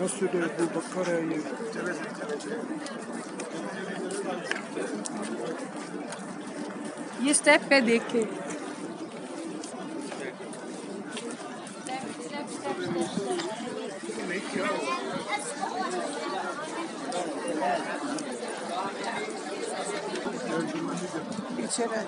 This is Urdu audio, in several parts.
مسجد ابو بکر ہے یہ. یہ سٹیپ پہ دیکھ کے پیچھے رہ.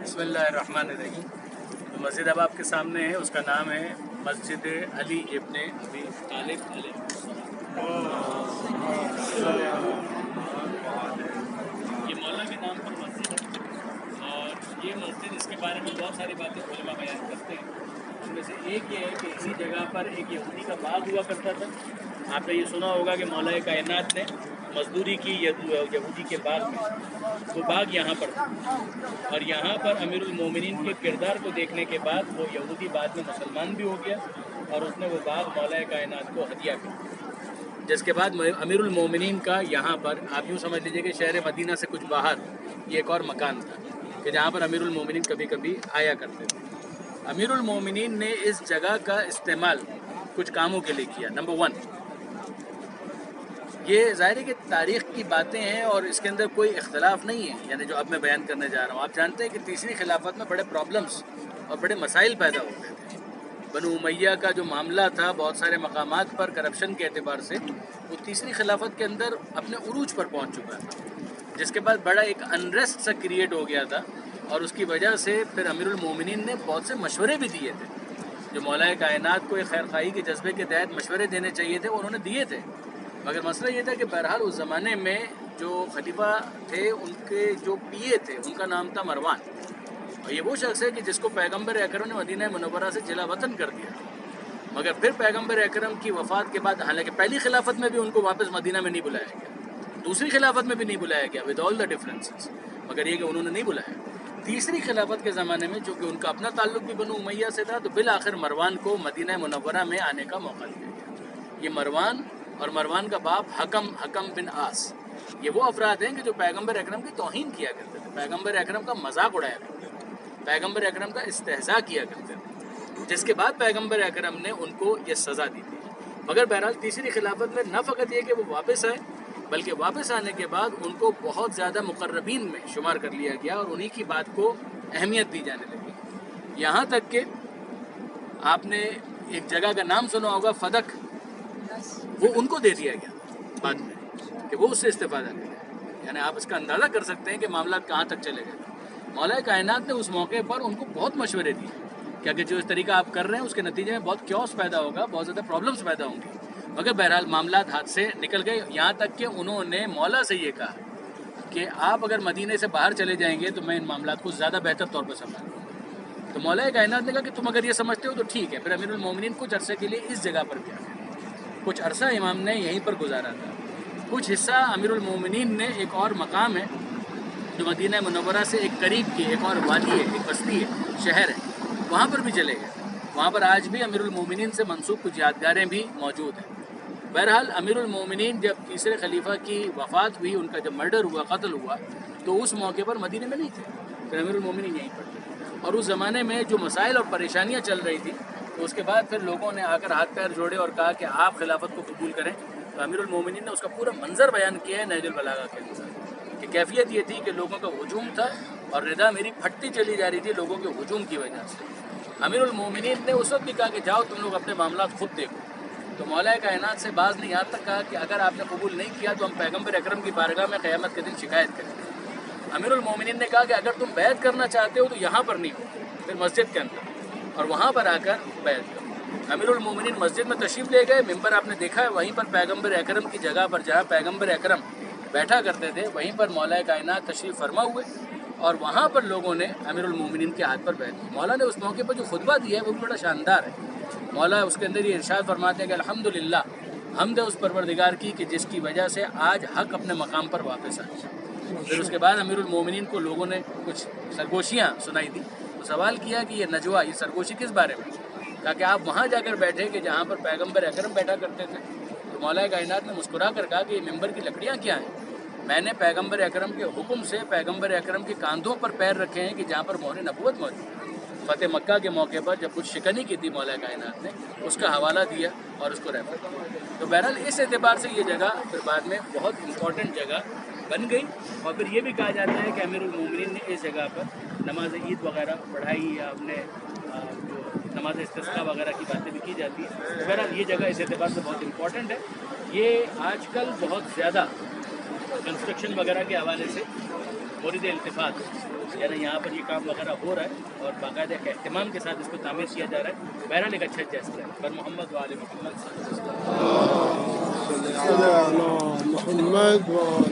بسم اللہ الرحمن الرحیم. مسجد اب آپ کے سامنے ہے، اس کا نام ہے مسجد علی ابن ابی طالب علیہ. یہ مولا کے نام پر مسجد ہے، اور یہ مسجد اس کے بارے میں بہت ساری باتیں علماء بیان کرتے ہیں. ان میں سے ایک یہ ہے کہ اسی جگہ پر ایک یہودی کا باغ ہوا کرتا تھا. آپ نے یہ سنا ہوگا کہ مولا کائنات نے مزدوری کی یہودی کے باغ میں. وہ باغ یہاں پر تھا، اور یہاں پر امیر المومنین کے کردار کو دیکھنے کے بعد وہ یہودی بعد میں مسلمان بھی ہو گیا، اور اس نے وہ باغ مولا کائنات کو ہدیہ کیا. جس کے بعد امیر المومنین کا یہاں پر آپ یوں سمجھ لیجیے کہ شہر مدینہ سے کچھ باہر یہ ایک اور مکان تھا کہ جہاں پر امیر المومنین کبھی کبھی آیا کرتے تھے. امیر المومنین نے اس جگہ کا استعمال کچھ کاموں کے لیے کیا. نمبر 1، یہ ظاہر ہے کہ تاریخ کی باتیں ہیں اور اس کے اندر کوئی اختلاف نہیں ہے، یعنی جو اب میں بیان کرنے جا رہا ہوں. آپ جانتے ہیں کہ تیسری خلافت میں بڑے پرابلمز اور بڑے مسائل پیدا ہو گئے تھے. بنو امیہ کا جو معاملہ تھا بہت سارے مقامات پر کرپشن کے اعتبار سے وہ تیسری خلافت کے اندر اپنے عروج پر پہنچ چکا تھا، جس کے بعد بڑا ایک انریسٹ سا کریٹ ہو گیا تھا. اور اس کی وجہ سے پھر امیر المومنین نے بہت سے مشورے بھی دیے تھے جو مولا کائنات کو ایک خیر خواہی کے جذبے کے تحت مشورے دینے چاہیے تھے، انہوں نے دیے تھے. مگر مسئلہ یہ تھا کہ بہرحال اس زمانے میں جو خلیفہ تھے ان کے جو پی اے تھے ان کا نام تھا مروان، اور یہ وہ شخص ہے کہ جس کو پیغمبر اکرم نے مدینہ منورہ سے جلا وطن کر دیا. مگر پھر پیغمبر اکرم کی وفات کے بعد، حالانکہ پہلی خلافت میں بھی ان کو واپس مدینہ میں نہیں بلایا گیا، دوسری خلافت میں بھی نہیں بلایا گیا ود آل دا ڈفرینسز، مگر یہ کہ انہوں نے نہیں بلایا. تیسری خلافت کے زمانے میں چونکہ ان کا اپنا تعلق بھی بنو امیہ سے تھا، تو بالآخر مروان کو مدینہ منورہ میں آنے کا موقع دیا گیا. یہ مروان اور مروان کا باپ حکم بن آس، یہ وہ افراد ہیں کہ جو پیغمبر اکرم کی توہین کیا کرتے تھے، پیغمبر اکرم کا مذاق اڑایا کرتے تھے، پیغمبر اکرم کا استہزاء کیا کرتے تھے، جس کے بعد پیغمبر اکرم نے ان کو یہ سزا دی تھی. مگر بہرحال تیسری خلافت میں نہ فقط یہ کہ وہ واپس آئے، بلکہ واپس آنے کے بعد ان کو بہت زیادہ مقربین میں شمار کر لیا گیا اور انہی کی بات کو اہمیت دی جانے لگی. یہاں تک کہ آپ نے ایک جگہ کا نام سنا ہوگا فدق، وہ ان کو دے دیا گیا بعد میں کہ وہ اس سے استفادہ کریں. یعنی آپ اس کا اندازہ کر سکتے ہیں کہ معاملات کہاں تک چلے گئے. مولا کائنات نے اس موقع پر ان کو بہت مشورے دیے کہ اگر جو اس طریقہ آپ کر رہے ہیں اس کے نتیجے میں بہت کیوس پیدا ہوگا، بہت زیادہ پرابلمس پیدا ہوں گی. مگر بہرحال معاملات ہاتھ سے نکل گئے. یہاں تک کہ انہوں نے مولا سے یہ کہا کہ آپ اگر مدینے سے باہر چلے جائیں گے تو میں ان معاملات کو زیادہ بہتر طور پر سنبھال لوں گا. تو مولا کائنات نے کہا کہ تم اگر یہ سمجھتے ہو تو ٹھیک ہے. پھر امیر المومنین کچھ عرصے کے لیے اس جگہ پر گیا، کچھ عرصہ امام نے یہیں پر گزارا تھا. کچھ حصہ امیر المومنین نے ایک اور مقام ہے جو مدینہ منورہ سے ایک قریب کی ایک اور وادی ہے، ایک بستی ہے، شہر ہے، وہاں پر بھی چلے گئے. وہاں پر آج بھی امیر المومنین سے منسوب کچھ یادگاریں بھی موجود ہیں. بہرحال امیر المومنین جب تیسرے خلیفہ کی وفات ہوئی، ان کا جب مرڈر ہوا، قتل ہوا، تو اس موقع پر مدینہ میں نہیں تھے، پھر امیر المومنین یہیں پر تھے. اور اس زمانے میں جو مسائل اور پریشانیاں چل رہی تھیں، تو اس کے بعد پھر لوگوں نے آ کر ہاتھ پیر جوڑے اور کہا کہ آپ خلافت کو قبول کریں. تو امیر المومنین نے اس کا پورا منظر بیان کیا ہے نہج البلاغہ کے اندر کہ کیفیت یہ تھی کہ لوگوں کا ہجوم تھا اور رضا میری پھٹتی چلی جا رہی تھی لوگوں کے ہجوم کی وجہ سے. امیر المومنین نے اس وقت بھی کہا کہ جاؤ تم لوگ اپنے معاملات خود دیکھو. تو مولا کائنات سے بعض نے یہاں تک کہا کہ اگر آپ نے قبول نہیں کیا تو ہم پیغمبر اکرم کی بارگاہ میں قیامت کے دن شکایت کریں گے. امیر المومنین نے کہا کہ اگر تم بیعت کرنا چاہتے ہو تو یہاں پر نہیں ہو، پھر مسجد کے اندر، اور وہاں پر آ کر بیعت کرو. امیر المومنین مسجد میں تشریف لے گئے. ممبر آپ نے دیکھا ہے، وہیں پر پیغمبر اکرم کی جگہ پر جہاں پیغمبر اکرم بیٹھا کرتے تھے وہیں پر مولا کائنات تشریف فرما ہوئے، اور وہاں پر لوگوں نے امیر المومنین کے ہاتھ پر بیعت کی. مولا نے اس موقع پر جو خطبہ دیا ہے وہ بھی بڑا شاندار ہے. مولا اس کے اندر یہ ارشاد فرماتے ہیں کہ الحمدللہ، حمد ہے اس پروردگار کی کہ جس کی وجہ سے آج حق اپنے مقام پر واپس آیا. پھر اس کے بعد امیر المومنین کو لوگوں نے کچھ سرگوشیاں سنائی دی تو سوال کیا کہ یہ نجوا، یہ سرگوشی کس بارے میں؟ کہا کہ آپ وہاں جا کر بیٹھے کہ جہاں پر پیغمبر اکرم بیٹھا کرتے تھے. تو مولا کائنات نے مسکرا کر کہا کہ یہ ممبر کی لکڑیاں کیا ہیں؟ میں نے پیغمبر اکرم کے حکم سے پیغمبر اکرم کے کاندھوں پر پیر رکھے ہیں کہ جہاں پر مہر نبوت موجود ہے. فتح مکہ کے موقع پر جب کچھ شکنی کی تھی مولا کائنات نے، اس کا حوالہ دیا اور اس کو ریفر کیا. تو بہرحال اس اعتبار سے یہ جگہ پھر بعد میں بہت امپورٹنٹ جگہ بن گئی. اور پھر یہ بھی کہا جاتا ہے کہ امیر المومنین نے اس جگہ پر نماز عید وغیرہ پڑھائی، یا اپنے جو نماز استسقاء وغیرہ کی باتیں بھی کی جاتی ہیں. تو بہرحال یہ جگہ اس اعتبار سے بہت امپورٹنٹ ہے. یہ آج کل بہت زیادہ کنسٹرکشن وغیرہ کے حوالے سے مورد التفات، یعنی یہاں پر یہ کام وغیرہ ہو رہا ہے اور باقاعدہ ایک اہتمام کے ساتھ اس کو تعمیر کیا جا رہا ہے. بہرحال ایک اچھا جیسا ہے. پر محمد وآل محمد صلی اللہ علیہ وسلم. صلی اللہ محمد و